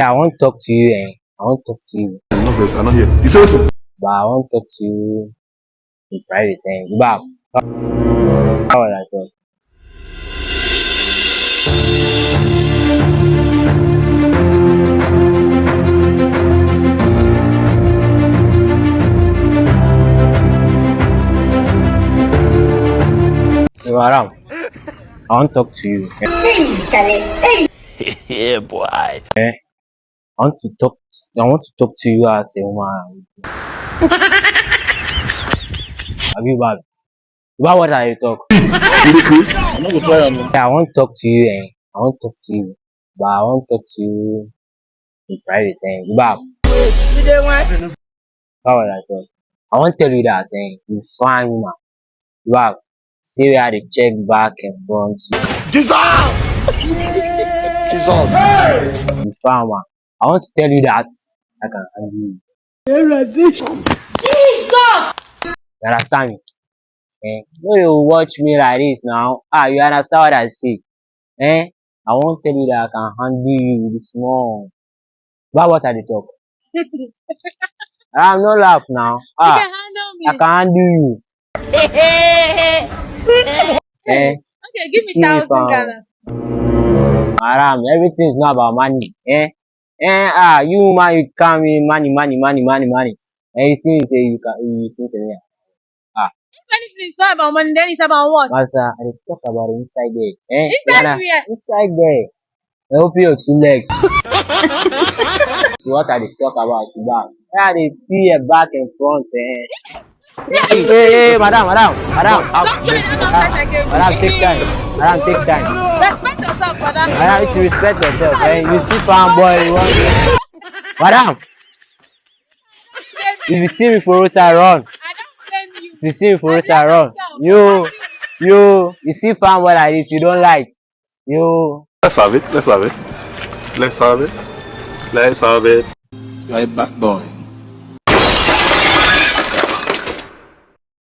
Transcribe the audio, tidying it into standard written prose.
I want to talk to you, eh? I want to talk to you. I'm not here. You say what? But I want to talk to you in private, eh? But how was I talk? Hey, madam, I want to talk to you. Yeah, boy. Eh? I want to talk to you as a woman. Have you bad? About what are you talk? You Chris? I'm not gonna try on. Yeah, I want to talk to you, eh? I want to talk to you. But I want to talk to you in private, eh? But how was I talk? I want to tell you that, eh? You fine woman. But see where they check back and front. Jesus! Jesus! You fine woman. I want to tell you that I can handle you. Jesus! You understand me? Eh? No, you watch me like this now. You understand what I say? Eh? I want to tell you that I can handle you with small. But what are the talk? I'm not laugh now. You can handle me. I can handle you. Eh? Okay, give me See if 1,000 Ghana. Madam, everything is not about money. You man, you come in money. And you see, say you see to me. If anything is not about money, then it's about what? Master, I dey talk about the inside there. Inside where? Inside there. I hope your 2 legs. So what I dey talk about to back? I dey see a back and front. Hey, madam. Stop trying that nonsense again. Madam, take time. Madam, take time. Respect yourself, brother. Madam, if you respect yourself, you see fanboy, you want. Madam, if you see me for road, I run. I don't blame you. If you see me for road, I I run. myself. You see fanboy like this, you don't like. Let's have it. Let's have it. Let's have it. Let's have it. You're a bad boy.